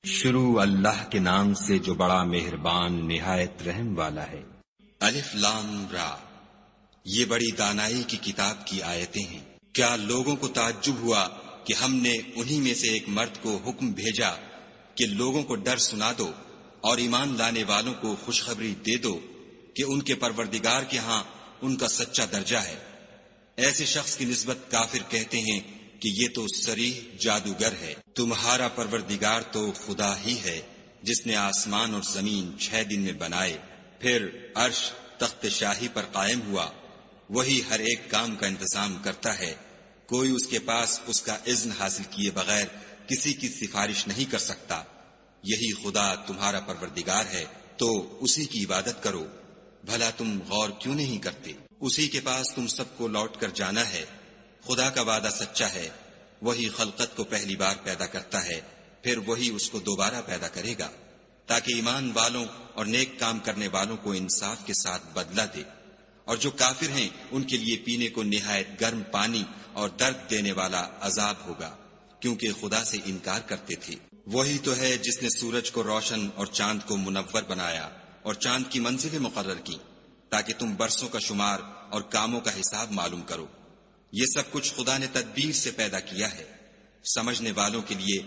شروع اللہ کے نام سے جو بڑا مہربان نہایت رحم والا ہے۔ الف لام را، یہ بڑی دانائی کی کتاب کی آیتیں ہیں۔ کیا لوگوں کو تعجب ہوا کہ ہم نے انہی میں سے ایک مرد کو حکم بھیجا کہ لوگوں کو ڈر سنا دو اور ایمان لانے والوں کو خوشخبری دے دو کہ ان کے پروردگار کے ہاں ان کا سچا درجہ ہے۔ ایسے شخص کی نسبت کافر کہتے ہیں کہ یہ تو صریح جادوگر ہے۔ تمہارا پروردگار تو خدا ہی ہے جس نے آسمان اور زمین 6 دن میں بنائے، پھر عرش تخت شاہی پر قائم ہوا۔ وہی ہر ایک کام کا انتظام کرتا ہے، کوئی اس کے پاس اس کا اذن حاصل کیے بغیر کسی کی سفارش نہیں کر سکتا۔ یہی خدا تمہارا پروردگار ہے تو اسی کی عبادت کرو۔ بھلا تم غور کیوں نہیں کرتے؟ اسی کے پاس تم سب کو لوٹ کر جانا ہے۔ خدا کا وعدہ سچا ہے، وہی خلقت کو پہلی بار پیدا کرتا ہے، پھر وہی اس کو دوبارہ پیدا کرے گا تاکہ ایمان والوں اور نیک کام کرنے والوں کو انصاف کے ساتھ بدلہ دے۔ اور جو کافر ہیں ان کے لیے پینے کو نہایت گرم پانی اور درد دینے والا عذاب ہوگا، کیونکہ خدا سے انکار کرتے تھے۔ وہی تو ہے جس نے سورج کو روشن اور چاند کو منور بنایا اور چاند کی منزلیں مقرر کی تاکہ تم برسوں کا شمار اور کاموں کا حساب معلوم کرو۔ یہ سب کچھ خدا نے تدبیر سے پیدا کیا ہے۔ سمجھنے والوں کے لیے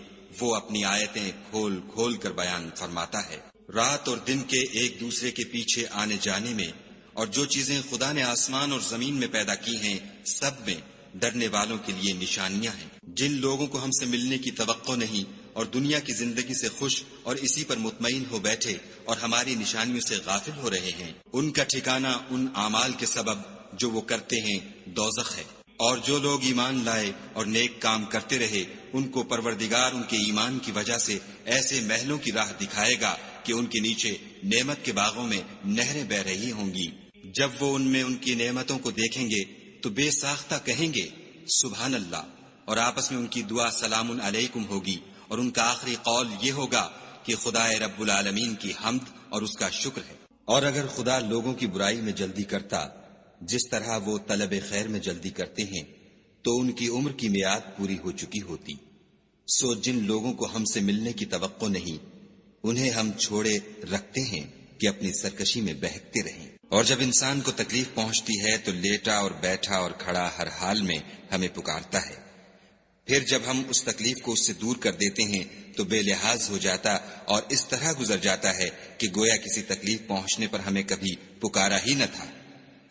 وہ اپنی آیتیں کھول کھول کر بیان فرماتا ہے۔ رات اور دن کے ایک دوسرے کے پیچھے آنے جانے میں اور جو چیزیں خدا نے آسمان اور زمین میں پیدا کی ہیں سب میں ڈرنے والوں کے لیے نشانیاں ہیں۔ جن لوگوں کو ہم سے ملنے کی توقع نہیں اور دنیا کی زندگی سے خوش اور اسی پر مطمئن ہو بیٹھے اور ہماری نشانیوں سے غافل ہو رہے ہیں، ان کا ٹھکانہ ان اعمال کے سبب جو وہ کرتے ہیں دوزخ ہے۔ اور جو لوگ ایمان لائے اور نیک کام کرتے رہے ان کو پروردگار ان کے ایمان کی وجہ سے ایسے محلوں کی راہ دکھائے گا کہ ان کے نیچے نعمت کے باغوں میں نہریں بہ رہی ہوں گی۔ جب وہ ان میں ان کی نعمتوں کو دیکھیں گے تو بے ساختہ کہیں گے سبحان اللہ، اور آپس میں ان کی دعا سلام علیکم ہوگی، اور ان کا آخری قول یہ ہوگا کہ خدا رب العالمین کی حمد اور اس کا شکر ہے۔ اور اگر خدا لوگوں کی برائی میں جلدی کرتا جس طرح وہ طلب خیر میں جلدی کرتے ہیں تو ان کی عمر کی میعاد پوری ہو چکی ہوتی۔ سو جن لوگوں کو ہم سے ملنے کی توقع نہیں انہیں ہم چھوڑے رکھتے ہیں کہ اپنی سرکشی میں بہکتے رہیں۔ اور جب انسان کو تکلیف پہنچتی ہے تو لیٹا اور بیٹھا اور کھڑا ہر حال میں ہمیں پکارتا ہے، پھر جب ہم اس تکلیف کو اس سے دور کر دیتے ہیں تو بے لحاظ ہو جاتا اور اس طرح گزر جاتا ہے کہ گویا کسی تکلیف پہنچنے پر ہمیں کبھی پکارا ہی نہ تھا۔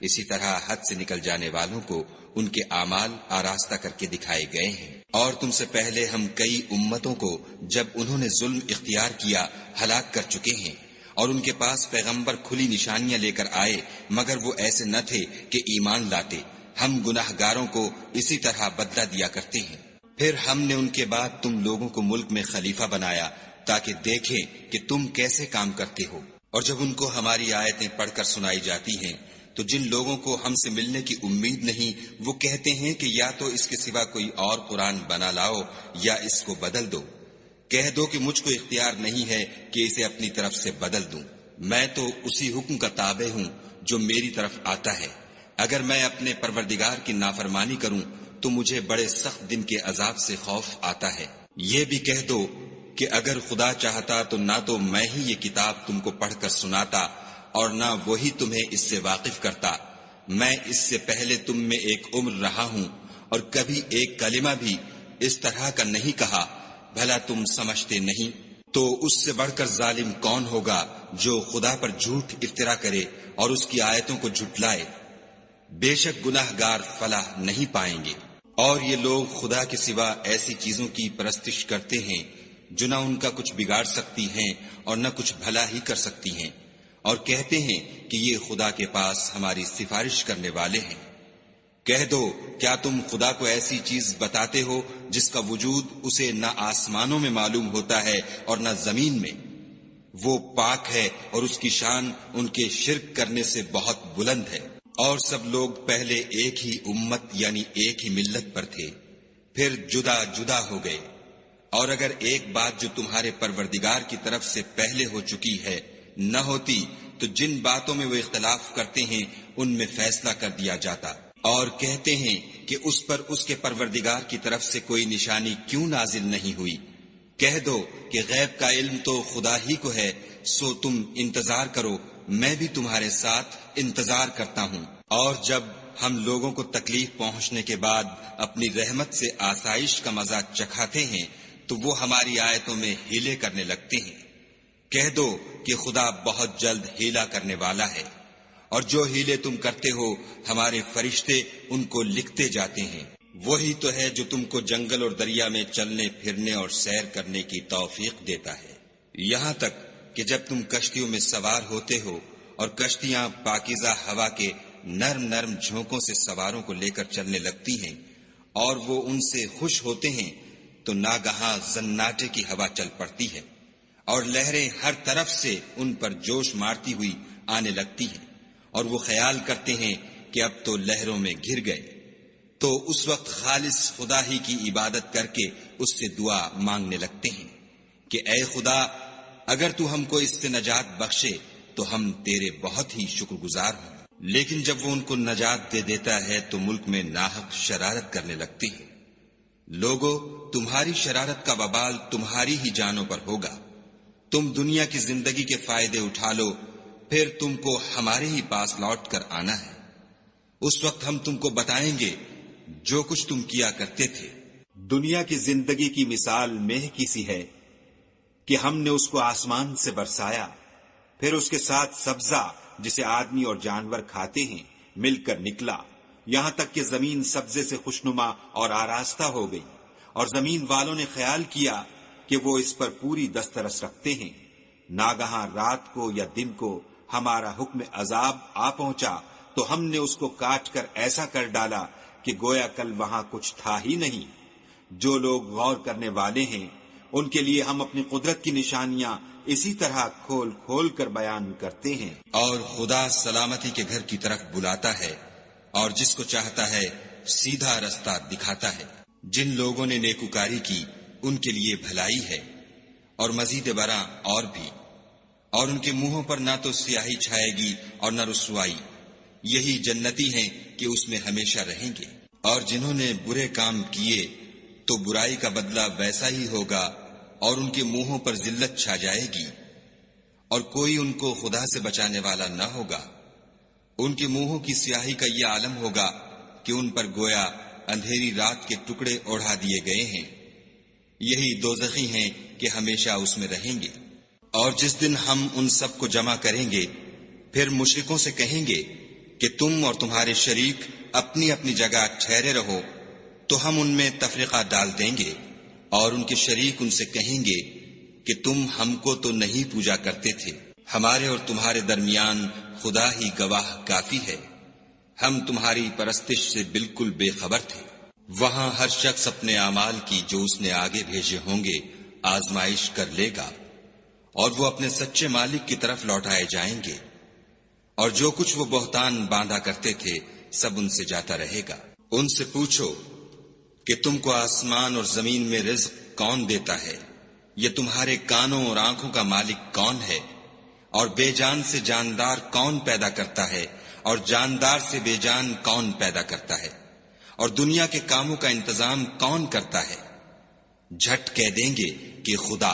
اسی طرح حد سے نکل جانے والوں کو ان کے اعمال آراستہ کر کے دکھائے گئے ہیں۔ اور تم سے پہلے ہم کئی امتوں کو جب انہوں نے ظلم اختیار کیا ہلاک کر چکے ہیں، اور ان کے پاس پیغمبر کھلی نشانیاں لے کر آئے مگر وہ ایسے نہ تھے کہ ایمان لاتے۔ ہم گناہ گاروں کو اسی طرح بدلہ دیا کرتے ہیں۔ پھر ہم نے ان کے بعد تم لوگوں کو ملک میں خلیفہ بنایا تاکہ دیکھیں کہ تم کیسے کام کرتے ہو۔ اور جب ان کو ہماری آیتیں پڑھ کر سنائی جاتی ہیں تو جن لوگوں کو ہم سے ملنے کی امید نہیں وہ کہتے ہیں کہ یا تو اس کے سوا کوئی اور قرآن بنا لاؤ یا اس کو بدل دو۔ کہہ دو کہ مجھ کو اختیار نہیں ہے کہ اسے اپنی طرف سے بدل دوں، میں تو اسی حکم کا تابع ہوں جو میری طرف آتا ہے۔ اگر میں اپنے پروردگار کی نافرمانی کروں تو مجھے بڑے سخت دن کے عذاب سے خوف آتا ہے۔ یہ بھی کہہ دو کہ اگر خدا چاہتا تو نہ تو میں ہی یہ کتاب تم کو پڑھ کر سناتا اور نہ وہی تمہیں اس سے واقف کرتا۔ میں اس سے پہلے تم میں ایک عمر رہا ہوں اور کبھی ایک کلمہ بھی اس طرح کا نہیں کہا، بھلا تم سمجھتے نہیں؟ تو اس سے بڑھ کر ظالم کون ہوگا جو خدا پر جھوٹ افطرا کرے اور اس کی آیتوں کو جھٹلائے؟ بے شک گناہ گار فلاح نہیں پائیں گے۔ اور یہ لوگ خدا کے سوا ایسی چیزوں کی پرستش کرتے ہیں جو نہ ان کا کچھ بگاڑ سکتی ہیں اور نہ کچھ بھلا ہی کر سکتی ہیں، اور کہتے ہیں کہ یہ خدا کے پاس ہماری سفارش کرنے والے ہیں۔ کہہ دو کیا تم خدا کو ایسی چیز بتاتے ہو جس کا وجود اسے نہ آسمانوں میں معلوم ہوتا ہے اور نہ زمین میں؟ وہ پاک ہے اور اس کی شان ان کے شرک کرنے سے بہت بلند ہے۔ اور سب لوگ پہلے ایک ہی امت یعنی ایک ہی ملت پر تھے، پھر جدا جدا ہو گئے۔ اور اگر ایک بات جو تمہارے پروردگار کی طرف سے پہلے ہو چکی ہے نہ ہوتی تو جن باتوں میں وہ اختلاف کرتے ہیں ان میں فیصلہ کر دیا جاتا۔ اور کہتے ہیں کہ اس پر اس کے پروردگار کی طرف سے کوئی نشانی کیوں نازل نہیں ہوئی؟ کہہ دو کہ غیب کا علم تو خدا ہی کو ہے، سو تم انتظار کرو، میں بھی تمہارے ساتھ انتظار کرتا ہوں۔ اور جب ہم لوگوں کو تکلیف پہنچنے کے بعد اپنی رحمت سے آسائش کا مزہ چکھاتے ہیں تو وہ ہماری آیتوں میں ہیلے کرنے لگتے ہیں۔ کہہ دو کہ خدا بہت جلد ہیلا کرنے والا ہے، اور جو ہیلے تم کرتے ہو ہمارے فرشتے ان کو لکھتے جاتے ہیں۔ وہی تو ہے جو تم کو جنگل اور دریا میں چلنے پھرنے اور سیر کرنے کی توفیق دیتا ہے، یہاں تک کہ جب تم کشتیوں میں سوار ہوتے ہو اور کشتیاں پاکیزہ ہوا کے نرم نرم جھونکوں سے سواروں کو لے کر چلنے لگتی ہیں اور وہ ان سے خوش ہوتے ہیں، تو ناگہاں زناٹے کی ہوا چل پڑتی ہے اور لہریں ہر طرف سے ان پر جوش مارتی ہوئی آنے لگتی ہیں، اور وہ خیال کرتے ہیں کہ اب تو لہروں میں گر گئے۔ تو اس وقت خالص خدا ہی کی عبادت کر کے اس سے دعا مانگنے لگتے ہیں کہ اے خدا، اگر تو ہم کو اس سے نجات بخشے تو ہم تیرے بہت ہی شکر گزار ہوں۔ لیکن جب وہ ان کو نجات دے دیتا ہے تو ملک میں ناحق شرارت کرنے لگتے ہیں۔ لوگو، تمہاری شرارت کا وبال تمہاری ہی جانوں پر ہوگا۔ تم دنیا کی زندگی کے فائدے اٹھا لو، پھر تم کو ہمارے ہی پاس لوٹ کر آنا ہے۔ اس وقت ہم تم کو بتائیں گے جو کچھ تم کیا کرتے تھے۔ دنیا کی زندگی کی مثال مہ کی سی ہے کہ ہم نے اس کو آسمان سے برسایا، پھر اس کے ساتھ سبزہ جسے آدمی اور جانور کھاتے ہیں مل کر نکلا، یہاں تک کہ زمین سبزے سے خوشنما اور آراستہ ہو گئی، اور زمین والوں نے خیال کیا کہ وہ اس پر پوری دسترس رکھتے ہیں۔ ناگہاں رات کو یا دن کو ہمارا حکم عذاب آ پہنچا تو ہم نے اس کو کاٹ کر ایسا کر ڈالا کہ گویا کل وہاں کچھ تھا ہی نہیں۔ جو لوگ غور کرنے والے ہیں ان کے لیے ہم اپنی قدرت کی نشانیاں اسی طرح کھول کھول کر بیان کرتے ہیں۔ اور خدا سلامتی کے گھر کی طرف بلاتا ہے اور جس کو چاہتا ہے سیدھا رستہ دکھاتا ہے۔ جن لوگوں نے نیکوکاری کی ان کے لیے بھلائی ہے، اور مزید برآں اور بھی، اور ان کے منہوں پر نہ تو سیاہی چھائے گی اور نہ رسوائی، یہی جنتی ہیں کہ اس میں ہمیشہ رہیں گے۔ اور جنہوں نے برے کام کیے تو برائی کا بدلہ ویسا ہی ہوگا، اور ان کے منہوں پر ذلت چھا جائے گی، اور کوئی ان کو خدا سے بچانے والا نہ ہوگا۔ ان کے منہوں کی سیاہی کا یہ عالم ہوگا کہ ان پر گویا اندھیری رات کے ٹکڑے اوڑھا دیے گئے ہیں، یہی دوزخی ہیں کہ ہمیشہ اس میں رہیں گے۔ اور جس دن ہم ان سب کو جمع کریں گے، پھر مشرکوں سے کہیں گے کہ تم اور تمہارے شریک اپنی اپنی جگہ ٹھہرے رہو، تو ہم ان میں تفرقہ ڈال دیں گے، اور ان کے شریک ان سے کہیں گے کہ تم ہم کو تو نہیں پوجا کرتے تھے، ہمارے اور تمہارے درمیان خدا ہی گواہ کافی ہے، ہم تمہاری پرستش سے بالکل بے خبر تھے۔ وہاں ہر شخص اپنے اعمال کی جو اس نے آگے بھیجے ہوں گے آزمائش کر لے گا، اور وہ اپنے سچے مالک کی طرف لوٹائے جائیں گے، اور جو کچھ وہ بہتان باندھا کرتے تھے سب ان سے جاتا رہے گا۔ ان سے پوچھو کہ تم کو آسمان اور زمین میں رزق کون دیتا ہے؟ یہ تمہارے کانوں اور آنکھوں کا مالک کون ہے؟ اور بے جان سے جاندار کون پیدا کرتا ہے؟ اور جاندار سے بے جان کون پیدا کرتا ہے؟ اور دنیا کے کاموں کا انتظام کون کرتا ہے؟ جھٹ کہہ دیں گے کہ خدا۔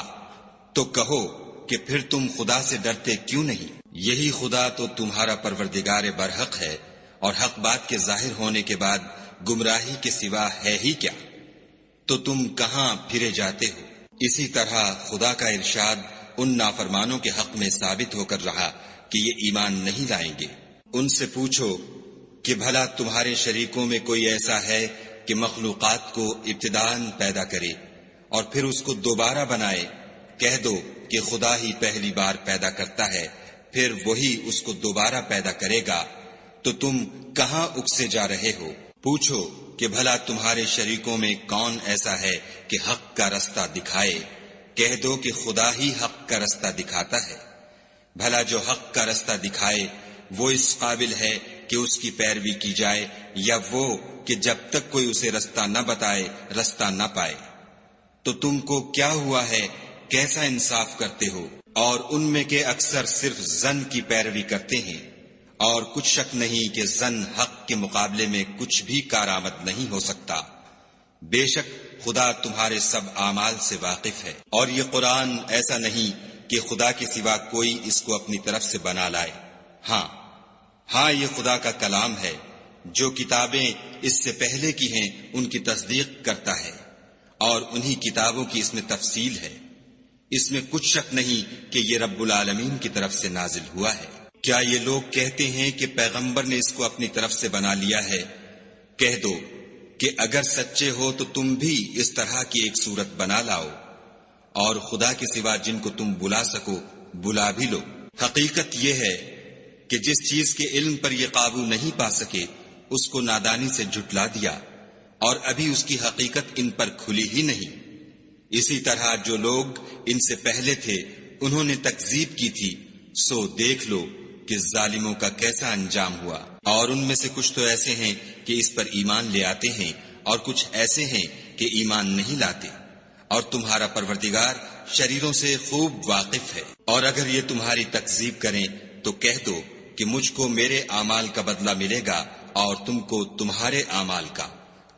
تو کہو کہ پھر تم خدا سے ڈرتے کیوں نہیں؟ یہی خدا تو تمہارا پروردگار برحق ہے، اور حق بات کے ظاہر ہونے کے بعد گمراہی کے سوا ہے ہی کیا؟ تو تم کہاں پھرے جاتے ہو؟ اسی طرح خدا کا ارشاد ان نافرمانوں کے حق میں ثابت ہو کر رہا کہ یہ ایمان نہیں لائیں گے۔ ان سے پوچھو کہ بھلا تمہارے شریکوں میں کوئی ایسا ہے کہ مخلوقات کو ابتداءً پیدا کرے اور پھر اس کو دوبارہ بنائے؟ کہہ دو کہ خدا ہی پہلی بار پیدا کرتا ہے، پھر وہی اس کو دوبارہ پیدا کرے گا، تو تم کہاں اکسے جا رہے ہو؟ پوچھو کہ بھلا تمہارے شریکوں میں کون ایسا ہے کہ حق کا رستہ دکھائے؟ کہہ دو کہ خدا ہی حق کا رستہ دکھاتا ہے۔ بھلا جو حق کا رستہ دکھائے وہ اس قابل ہے کہ اس کی پیروی کی جائے، یا وہ کہ جب تک کوئی اسے رستہ نہ بتائے رستہ نہ پائے؟ تو تم کو کیا ہوا ہے؟ کیسا انصاف کرتے ہو؟ اور ان میں کے اکثر صرف ظن کی پیروی کرتے ہیں، اور کچھ شک نہیں کہ ظن حق کے مقابلے میں کچھ بھی کارآمد نہیں ہو سکتا۔ بے شک خدا تمہارے سب اعمال سے واقف ہے، اور یہ قرآن ایسا نہیں کہ خدا کے سوا کوئی اس کو اپنی طرف سے بنا لائے۔ ہاں یہ خدا کا کلام ہے، جو کتابیں اس سے پہلے کی ہیں ان کی تصدیق کرتا ہے، اور انہی کتابوں کی اس میں تفصیل ہے۔ اس میں کچھ شک نہیں کہ یہ رب العالمین کی طرف سے نازل ہوا ہے۔ کیا یہ لوگ کہتے ہیں کہ پیغمبر نے اس کو اپنی طرف سے بنا لیا ہے؟ کہہ دو کہ اگر سچے ہو تو تم بھی اس طرح کی ایک صورت بنا لاؤ، اور خدا کے سوا جن کو تم بلا سکو بلا بھی لو۔ حقیقت یہ ہے کہ جس چیز کے علم پر یہ قابو نہیں پا سکے اس کو نادانی سے جھٹلا دیا، اور ابھی اس کی حقیقت ان پر کھلی ہی نہیں۔ اسی طرح جو لوگ ان سے پہلے تھے انہوں نے تکذیب کی تھی، سو دیکھ لو کہ ظالموں کا کیسا انجام ہوا۔ اور ان میں سے کچھ تو ایسے ہیں کہ اس پر ایمان لے آتے ہیں، اور کچھ ایسے ہیں کہ ایمان نہیں لاتے، اور تمہارا پروردگار شریروں سے خوب واقف ہے۔ اور اگر یہ تمہاری تکذیب کریں تو کہہ دو کہ مجھ کو میرے اعمال کا بدلہ ملے گا اور تم کو تمہارے اعمال کا۔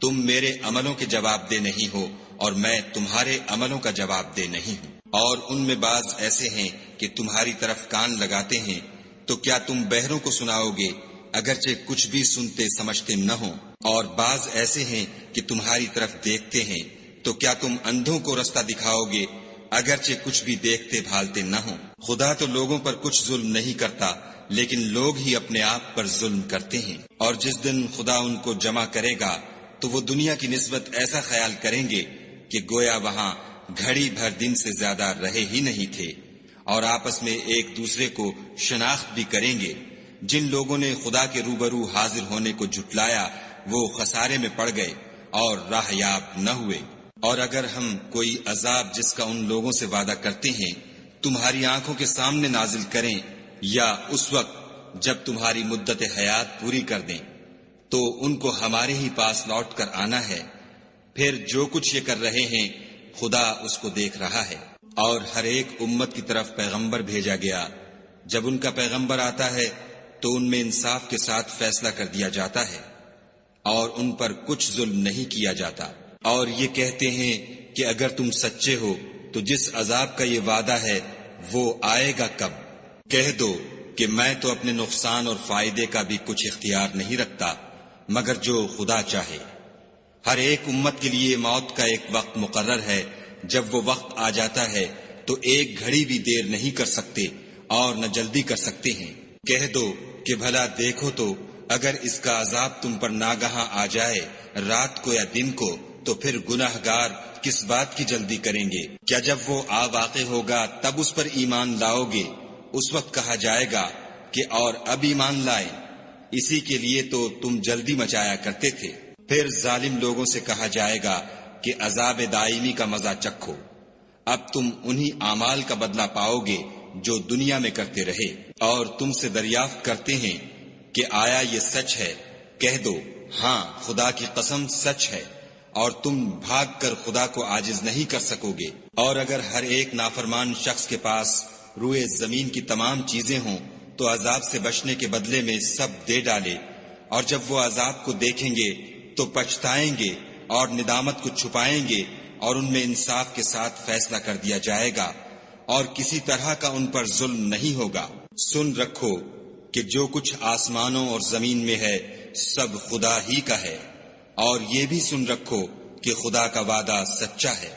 تم میرے عملوں کے جواب دہ نہیں ہو اور میں تمہارے عملوں کا جواب دہ نہیں ہوں۔ اور ان میں بعض ایسے ہیں کہ تمہاری طرف کان لگاتے ہیں، تو کیا تم بہروں کو سناؤ گے اگرچہ کچھ بھی سنتے سمجھتے نہ ہوں؟ اور بعض ایسے ہیں کہ تمہاری طرف دیکھتے ہیں، تو کیا تم اندھوں کو رستہ دکھاؤ گے اگرچہ کچھ بھی دیکھتے بھالتے نہ ہوں؟ خدا تو لوگوں پر کچھ ظلم نہیں کرتا، لیکن لوگ ہی اپنے آپ پر ظلم کرتے ہیں۔ اور جس دن خدا ان کو جمع کرے گا تو وہ دنیا کی نسبت ایسا خیال کریں گے کہ گویا وہاں گھڑی بھر دن سے زیادہ رہے ہی نہیں تھے، اور آپس میں ایک دوسرے کو شناخت بھی کریں گے۔ جن لوگوں نے خدا کے روبرو حاضر ہونے کو جھٹلایا وہ خسارے میں پڑ گئے اور راہ یاب نہ ہوئے۔ اور اگر ہم کوئی عذاب جس کا ان لوگوں سے وعدہ کرتے ہیں تمہاری آنکھوں کے سامنے نازل کریں، یا اس وقت جب تمہاری مدت حیات پوری کر دیں، تو ان کو ہمارے ہی پاس لوٹ کر آنا ہے، پھر جو کچھ یہ کر رہے ہیں خدا اس کو دیکھ رہا ہے۔ اور ہر ایک امت کی طرف پیغمبر بھیجا گیا، جب ان کا پیغمبر آتا ہے تو ان میں انصاف کے ساتھ فیصلہ کر دیا جاتا ہے، اور ان پر کچھ ظلم نہیں کیا جاتا۔ اور یہ کہتے ہیں کہ اگر تم سچے ہو تو جس عذاب کا یہ وعدہ ہے وہ آئے گا کب؟ کہہ دو کہ میں تو اپنے نقصان اور فائدے کا بھی کچھ اختیار نہیں رکھتا مگر جو خدا چاہے۔ ہر ایک امت کے لیے موت کا ایک وقت مقرر ہے، جب وہ وقت آ جاتا ہے تو ایک گھڑی بھی دیر نہیں کر سکتے اور نہ جلدی کر سکتے ہیں۔ کہہ دو کہ بھلا دیکھو تو اگر اس کا عذاب تم پر ناگہاں آ جائے رات کو یا دن کو، تو پھر گناہ گار کس بات کی جلدی کریں گے؟ کیا جب وہ آ واقع ہوگا تب اس پر ایمان لاؤ گے؟ اس وقت کہا جائے گا کہ اور اب ایمان لائیں، اسی کے لیے تو تم جلدی مچایا کرتے تھے۔ پھر ظالم لوگوں سے کہا جائے گا کہ عذاب دائمی کا مزہ چکھو، اب تم انہی اعمال کا بدلہ پاؤ گے جو دنیا میں کرتے رہے۔ اور تم سے دریافت کرتے ہیں کہ آیا یہ سچ ہے؟ کہہ دو ہاں خدا کی قسم سچ ہے، اور تم بھاگ کر خدا کو عاجز نہیں کر سکو گے۔ اور اگر ہر ایک نافرمان شخص کے پاس روئے زمین کی تمام چیزیں ہوں تو عذاب سے بچنے کے بدلے میں سب دے ڈالے، اور جب وہ عذاب کو دیکھیں گے تو پچھتائیں گے اور ندامت کو چھپائیں گے، اور ان میں انصاف کے ساتھ فیصلہ کر دیا جائے گا، اور کسی طرح کا ان پر ظلم نہیں ہوگا۔ سن رکھو کہ جو کچھ آسمانوں اور زمین میں ہے سب خدا ہی کا ہے، اور یہ بھی سن رکھو کہ خدا کا وعدہ سچا ہے،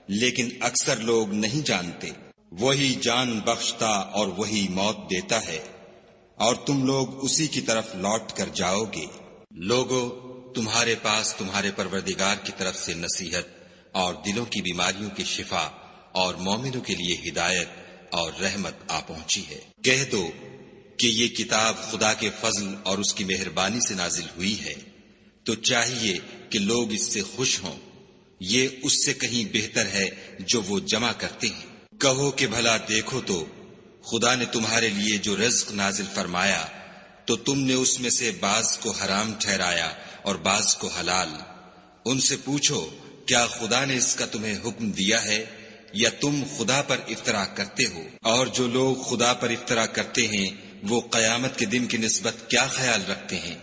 لیکن اکثر لوگ نہیں جانتے۔ وہی جان بخشتا اور وہی موت دیتا ہے، اور تم لوگ اسی کی طرف لوٹ کر جاؤ گے۔ لوگو تمہارے پاس تمہارے پروردگار کی طرف سے نصیحت اور دلوں کی بیماریوں کی شفا اور مومنوں کے لیے ہدایت اور رحمت آ پہنچی ہے۔ کہہ دو کہ یہ کتاب خدا کے فضل اور اس کی مہربانی سے نازل ہوئی ہے، تو چاہیے کہ لوگ اس سے خوش ہوں، یہ اس سے کہیں بہتر ہے جو وہ جمع کرتے ہیں۔ کہو کہ بھلا دیکھو تو خدا نے تمہارے لیے جو رزق نازل فرمایا تو تم نے اس میں سے بعض کو حرام ٹھہرایا اور بعض کو حلال۔ ان سے پوچھو کیا خدا نے اس کا تمہیں حکم دیا ہے یا تم خدا پر افطرا کرتے ہو؟ اور جو لوگ خدا پر افطرا کرتے ہیں وہ قیامت کے دن کی نسبت کیا خیال رکھتے ہیں؟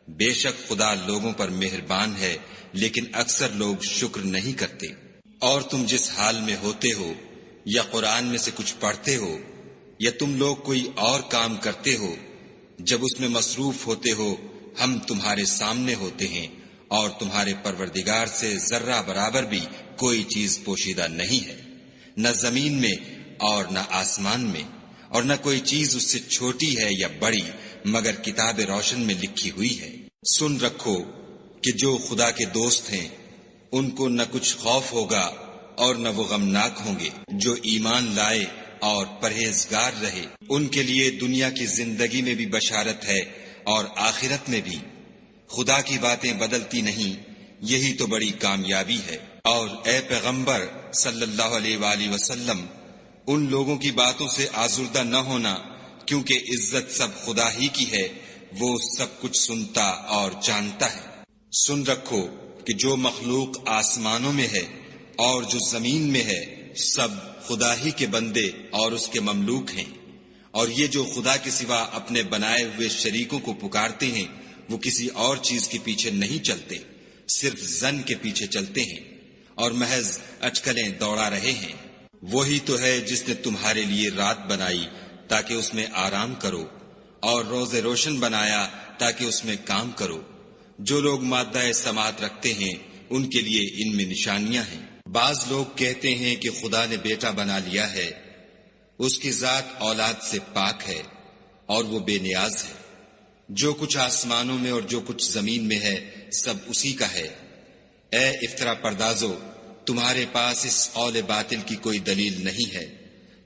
بے شک خدا لوگوں پر مہربان ہے، لیکن اکثر لوگ شکر نہیں کرتے۔ اور تم جس حال میں ہوتے ہو، یا قرآن میں سے کچھ پڑھتے ہو، یا تم لوگ کوئی اور کام کرتے ہو، جب اس میں مصروف ہوتے ہو ہم تمہارے سامنے ہوتے ہیں، اور تمہارے پروردگار سے ذرہ برابر بھی کوئی چیز پوشیدہ نہیں ہے، نہ زمین میں اور نہ آسمان میں، اور نہ کوئی چیز اس سے چھوٹی ہے یا بڑی مگر کتاب روشن میں لکھی ہوئی ہے۔ سن رکھو کہ جو خدا کے دوست ہیں ان کو نہ کچھ خوف ہوگا اور نہ وہ غمناک ہوں گے۔ جو ایمان لائے اور پرہیزگار رہے ان کے لیے دنیا کی زندگی میں بھی بشارت ہے اور آخرت میں بھی۔ خدا کی باتیں بدلتی نہیں، یہی تو بڑی کامیابی ہے۔ اور اے پیغمبر صلی اللہ علیہ وآلہ وسلم، ان لوگوں کی باتوں سے آزردہ نہ ہونا، کیونکہ عزت سب خدا ہی کی ہے، وہ سب کچھ سنتا اور جانتا ہے۔ سن رکھو کہ جو مخلوق آسمانوں میں ہے اور جو زمین میں ہے سب خدا ہی کے بندے اور اس کے مملوک ہیں، اور یہ جو خدا کے سوا اپنے بنائے ہوئے شریکوں کو پکارتے ہیں وہ کسی اور چیز کے پیچھے نہیں چلتے، صرف ظن کے پیچھے چلتے ہیں اور محض اٹکلیں دوڑا رہے ہیں۔ وہی تو ہے جس نے تمہارے لیے رات بنائی تاکہ اس میں آرام کرو، اور روز روشن بنایا تاکہ اس میں کام کرو۔ جو لوگ مادہ سماعت رکھتے ہیں ان کے لیے ان میں نشانیاں ہیں۔ بعض لوگ کہتے ہیں کہ خدا نے بیٹا بنا لیا ہے، اس کی ذات اولاد سے پاک ہے اور وہ بے نیاز ہے۔ جو کچھ آسمانوں میں اور جو کچھ زمین میں ہے سب اسی کا ہے۔ اے افترا پردازو، تمہارے پاس اس قول باطل کی کوئی دلیل نہیں ہے،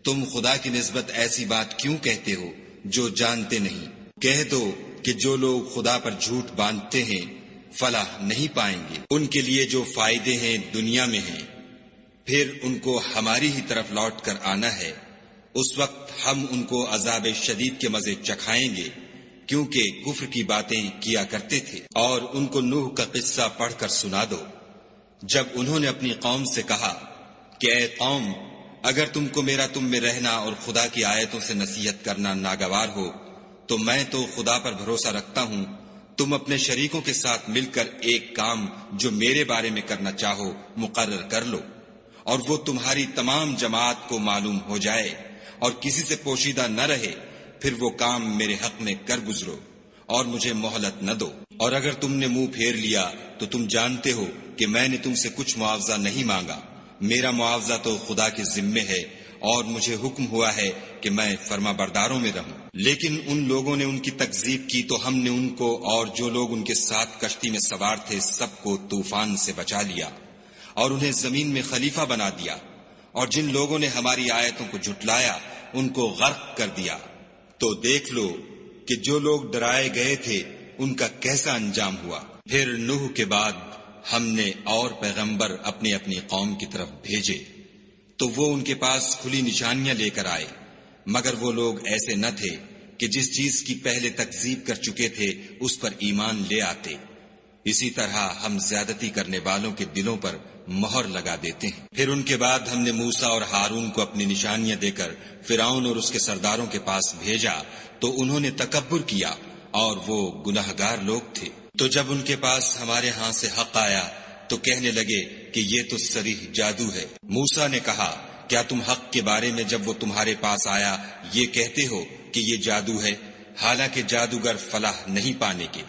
تم خدا کی نسبت ایسی بات کیوں کہتے ہو جو جانتے نہیں؟ کہہ دو کہ جو لوگ خدا پر جھوٹ باندھتے ہیں فلاح نہیں پائیں گے۔ ان کے لیے جو فائدے ہیں دنیا میں ہیں، پھر ان کو ہماری ہی طرف لوٹ کر آنا ہے، اس وقت ہم ان کو عذاب شدید کے مزے چکھائیں گے، کیونکہ کفر کی باتیں کیا کرتے تھے۔ اور ان کو نوح کا قصہ پڑھ کر سنا دو، جب انہوں نے اپنی قوم سے کہا کہ اے قوم، اگر تم کو میرا تم میں رہنا اور خدا کی آیتوں سے نصیحت کرنا ناگوار ہو تو میں تو خدا پر بھروسہ رکھتا ہوں، تم اپنے شریکوں کے ساتھ مل کر ایک کام جو میرے بارے میں کرنا چاہو مقرر کر لو، اور وہ تمہاری تمام جماعت کو معلوم ہو جائے اور کسی سے پوشیدہ نہ رہے، پھر وہ کام میرے حق میں کر گزرو اور مجھے مہلت نہ دو۔ اور اگر تم نے منہ پھیر لیا تو تم جانتے ہو کہ میں نے تم سے کچھ معاوضہ نہیں مانگا، میرا معاوضہ تو خدا کے ذمے ہے، اور مجھے حکم ہوا ہے کہ میں فرما برداروں میں رہوں۔ لیکن ان لوگوں نے ان کی تکذیب کی تو ہم نے ان کو اور جو لوگ ان کے ساتھ کشتی میں سوار تھے سب کو طوفان سے بچا لیا اور انہیں زمین میں خلیفہ بنا دیا، اور جن لوگوں نے ہماری آیتوں کو جھٹلایا ان کو غرق کر دیا۔ تو دیکھ لو کہ جو لوگ ڈرائے گئے تھے ان کا کیسا انجام ہوا۔ پھر نوح کے بعد ہم نے اور پیغمبر اپنی اپنی قوم کی طرف بھیجے تو وہ ان کے پاس کھلی نشانیاں لے کر آئے، مگر وہ لوگ ایسے نہ تھے کہ جس چیز کی پہلے تکذیب کر چکے تھے اس پر ایمان لے آتے۔ اسی طرح ہم زیادتی کرنے والوں کے دلوں پر مہر لگا دیتے ہیں۔ پھر ان کے بعد ہم نے موسیٰ اور ہارون کو اپنی نشانیاں دے کر فرعون اور اس کے سرداروں کے پاس بھیجا تو انہوں نے تکبر کیا اور وہ گناہگار لوگ تھے۔ تو جب ان کے پاس ہمارے ہاں سے حق آیا تو کہنے لگے کہ یہ تو صریح جادو ہے۔ موسیٰ نے کہا کیا تم حق کے بارے میں جب وہ تمہارے پاس آیا یہ کہتے ہو کہ یہ جادو ہے، حالانکہ جادوگر فلاح نہیں پانے کے؟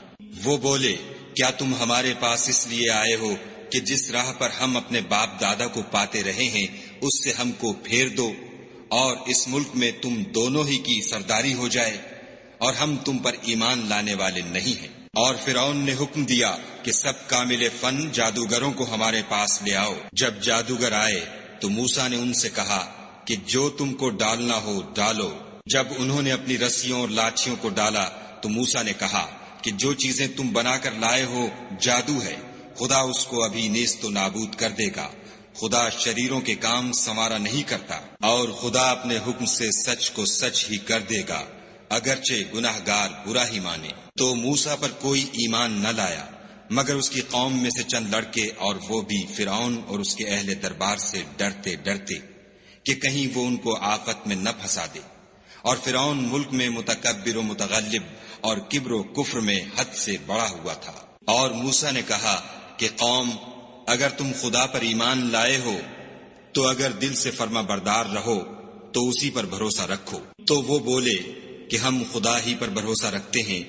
وہ بولے کیا تم ہمارے پاس اس لیے آئے ہو کہ جس راہ پر ہم اپنے باپ دادا کو پاتے رہے ہیں اس سے ہم کو پھیر دو اور اس ملک میں تم دونوں ہی کی سرداری ہو جائے، اور ہم تم پر ایمان لانے والے نہیں ہیں۔ اور فرعون نے حکم دیا کہ سب کامل فن جادوگروں کو ہمارے پاس لے آؤ۔ جب جادوگر آئے تو موسیٰ نے ان سے کہا کہ جو تم کو ڈالنا ہو ڈالو۔ جب انہوں نے اپنی رسیوں اور لاٹھیوں کو ڈالا تو موسیٰ نے کہا کہ جو چیزیں تم بنا کر لائے ہو جادو ہے، خدا اس کو ابھی نیست و نابود کر دے گا۔ خدا شریروں کے کام سنوارا نہیں کرتا، اور خدا اپنے حکم سے سچ کو سچ ہی کر دے گا، اگرچہ گناہگار برا ہی مانے۔ تو موسیٰ پر کوئی ایمان نہ لایا مگر اس کی قوم میں سے چند لڑکے، اور وہ بھی فرعون اور اس کے اہل دربار سے ڈرتے ڈرتے کہ کہیں وہ ان کو آفت میں نہ پھنسا دے۔ اور فرعون ملک میں متکبر و متغلب اور کبر و کفر میں حد سے بڑا ہوا تھا۔ اور موسیٰ نے کہا کہ قوم، اگر تم خدا پر ایمان لائے ہو تو اگر دل سے فرما بردار رہو تو اسی پر بھروسہ رکھو۔ تو وہ بولے کہ ہم خدا ہی پر بھروسہ رکھتے ہیں۔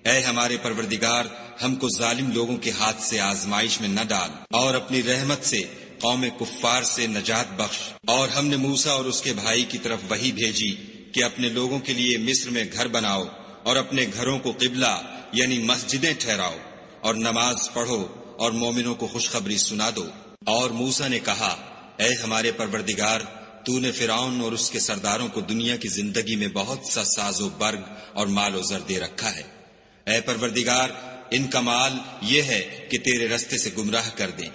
اے ہمارے پروردگار، ہم کو ظالم لوگوں کے ہاتھ سے آزمائش میں نہ ڈال، اور اپنی رحمت سے قوم کفار سے نجات بخش۔ اور ہم نے موسیٰ اور اس کے بھائی کی طرف وحی بھیجی کہ اپنے لوگوں کے لیے مصر میں گھر بناؤ اور اپنے گھروں کو قبلہ یعنی مسجدیں ٹھہراؤ، اور نماز پڑھو اور مومنوں کو خوشخبری سنا دو۔ اور موسیٰ نے کہا، اے ہمارے پروردگار، تو نے فرعون اور اس کے سرداروں کو دنیا کی زندگی میں بہت سا ساز و برگ اور مال و زر دے رکھا ہے۔ اے پروردگار، ان کا مال یہ ہے کہ تیرے رستے سے گمراہ کر دیں۔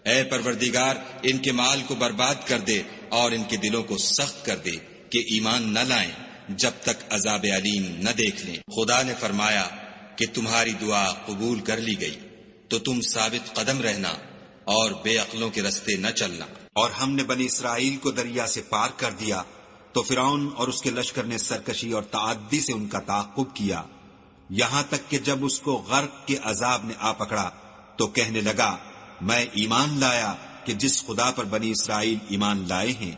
اے پروردگار، ان کے مال کو برباد کر دے اور ان کے دلوں کو سخت کر دے کہ ایمان نہ لائیں جب تک عذاب علیم نہ دیکھ لیں۔ خدا نے فرمایا کہ تمہاری دعا قبول کر لی گئی، تو تم ثابت قدم رہنا اور بے عقلوں کے رستے نہ چلنا۔ اور ہم نے بنی اسرائیل کو دریا سے پار کر دیا تو فرعون اور اس کے لشکر نے سرکشی اور تعدی سے ان کا تعاقب کیا، یہاں تک کہ جب اس کو غرق کے عذاب نے آ پکڑا تو کہنے لگا، میں ایمان لایا کہ جس خدا پر بنی اسرائیل ایمان لائے ہیں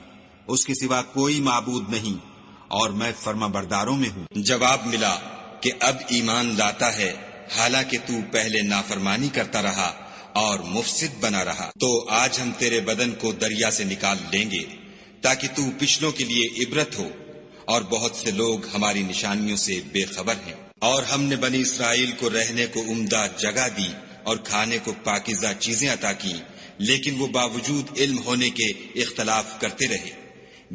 اس کے سوا کوئی معبود نہیں، اور میں فرما برداروں میں ہوں۔ جواب ملا کہ اب ایمان لاتا ہے، حالانکہ تو پہلے نافرمانی کرتا رہا اور مفسد بنا رہا۔ تو آج ہم تیرے بدن کو دریا سے نکال لیں گے تاکہ تو پچھلوں کے لیے عبرت ہو، اور بہت سے لوگ ہماری نشانیوں سے بے خبر ہیں۔ اور ہم نے بنی اسرائیل کو رہنے کو عمدہ جگہ دی اور کھانے کو پاکیزہ چیزیں عطا کی، لیکن وہ باوجود علم ہونے کے اختلاف کرتے رہے۔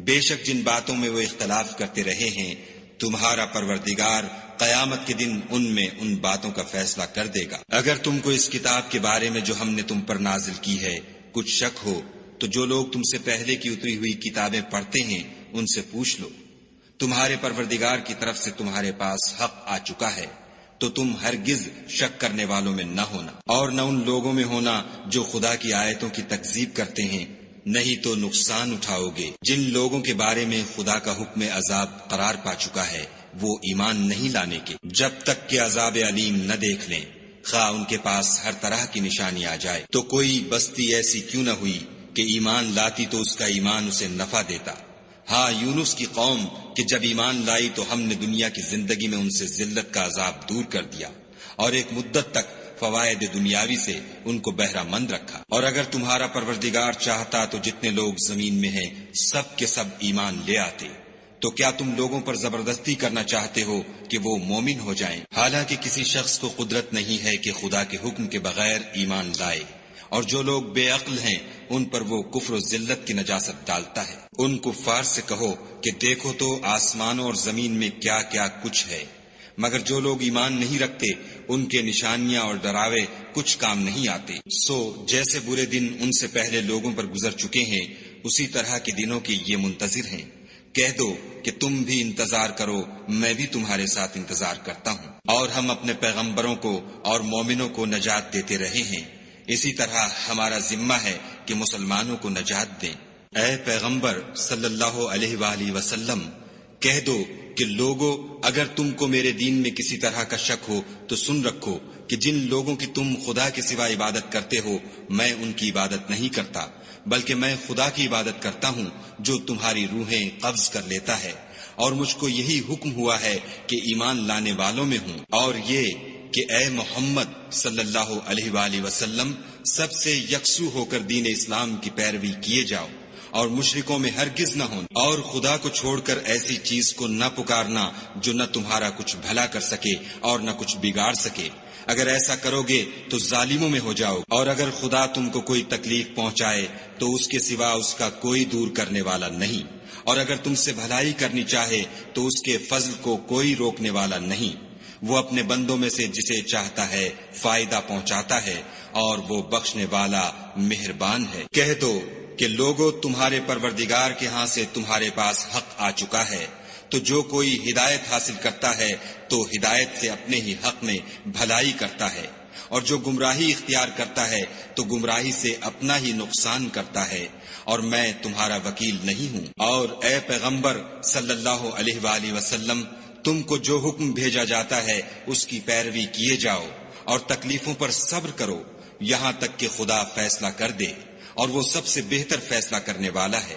بے شک جن باتوں میں وہ اختلاف کرتے رہے ہیں، تمہارا پروردگار قیامت کے دن ان میں ان باتوں کا فیصلہ کر دے گا۔ اگر تم کو اس کتاب کے بارے میں جو ہم نے تم پر نازل کی ہے کچھ شک ہو تو جو لوگ تم سے پہلے کی اتری ہوئی کتابیں پڑھتے ہیں ان سے پوچھ لو۔ تمہارے پروردگار کی طرف سے تمہارے پاس حق آ چکا ہے، تو تم ہرگز شک کرنے والوں میں نہ ہونا، اور نہ ان لوگوں میں ہونا جو خدا کی آیتوں کی تکذیب کرتے ہیں، نہیں تو نقصان اٹھاؤ گے۔ جن لوگوں کے بارے میں خدا کا حکم عذاب قرار پا چکا ہے وہ ایمان نہیں لانے کے جب تک کہ عذاب علیم نہ دیکھ لیں، خواہ ان کے پاس ہر طرح کی نشانی آ جائے۔ تو کوئی بستی ایسی کیوں نہ ہوئی کہ ایمان لاتی تو اس کا ایمان اسے نفع دیتا۔ ہاں، یونس کی قوم کہ جب ایمان لائی تو ہم نے دنیا کی زندگی میں ان سے ذلت کا عذاب دور کر دیا، اور ایک مدت تک فوائد دنیاوی سے ان کو بہرہ مند رکھا۔ اور اگر تمہارا پروردگار چاہتا تو جتنے لوگ زمین میں ہیں سب کے سب ایمان لے آتے۔ تو کیا تم لوگوں پر زبردستی کرنا چاہتے ہو کہ وہ مومن ہو جائیں؟ حالانکہ کسی شخص کو قدرت نہیں ہے کہ خدا کے حکم کے بغیر ایمان لائے، اور جو لوگ بے عقل ہیں ان پر وہ کفر و ذلت کی نجاست ڈالتا ہے۔ ان کفار سے کہو کہ دیکھو تو آسمانوں اور زمین میں کیا کیا کچھ ہے، مگر جو لوگ ایمان نہیں رکھتے ان کے نشانیاں اور ڈراوے کچھ کام نہیں آتے۔ سو جیسے برے دن ان سے پہلے لوگوں پر گزر چکے ہیں اسی طرح کے دنوں کے یہ منتظر ہیں۔ کہہ دو کہ تم بھی انتظار کرو، میں بھی تمہارے ساتھ انتظار کرتا ہوں۔ اور ہم اپنے پیغمبروں کو اور مومنوں کو نجات دیتے رہے ہیں، اسی طرح ہمارا ذمہ ہے کہ مسلمانوں کو نجات دیں۔ اے پیغمبر صلی اللہ علیہ وآلہ وسلم، کہہ دو کہ لوگو، اگر تم کو میرے دین میں کسی طرح کا شک ہو تو سن رکھو کہ جن لوگوں کی تم خدا کے سوا عبادت کرتے ہو میں ان کی عبادت نہیں کرتا، بلکہ میں خدا کی عبادت کرتا ہوں جو تمہاری روحیں قبض کر لیتا ہے، اور مجھ کو یہی حکم ہوا ہے کہ ایمان لانے والوں میں ہوں، اور یہ کہ اے محمد صلی اللہ علیہ وآلہ وسلم سب سے یکسو ہو کر دین اسلام کی پیروی کیے جاؤ، اور مشرکوں میں ہرگز نہ ہونا، اور خدا کو چھوڑ کر ایسی چیز کو نہ پکارنا جو نہ تمہارا کچھ بھلا کر سکے اور نہ کچھ بگاڑ سکے۔ اگر ایسا کرو گے تو ظالموں میں ہو جاؤ، اور اگر خدا تم کو کوئی تکلیف پہنچائے تو اس کے سوا اس کا کوئی دور کرنے والا نہیں، اور اگر تم سے بھلائی کرنی چاہے تو اس کے فضل کو کوئی روکنے والا نہیں۔ وہ اپنے بندوں میں سے جسے چاہتا ہے فائدہ پہنچاتا ہے، اور وہ بخشنے والا مہربان ہے۔ کہہ دو کہ لوگو، تمہارے پروردگار کے ہاں سے تمہارے پاس حق آ چکا ہے، تو جو کوئی ہدایت حاصل کرتا ہے تو ہدایت سے اپنے ہی حق میں بھلائی کرتا ہے، اور جو گمراہی اختیار کرتا ہے تو گمراہی سے اپنا ہی نقصان کرتا ہے، اور میں تمہارا وکیل نہیں ہوں۔ اور اے پیغمبر صلی اللہ علیہ وآلہ وسلم، تم کو جو حکم بھیجا جاتا ہے اس کی پیروی کیے جاؤ اور تکلیفوں پر صبر کرو یہاں تک کہ خدا فیصلہ کر دے، اور وہ سب سے بہتر فیصلہ کرنے والا ہے۔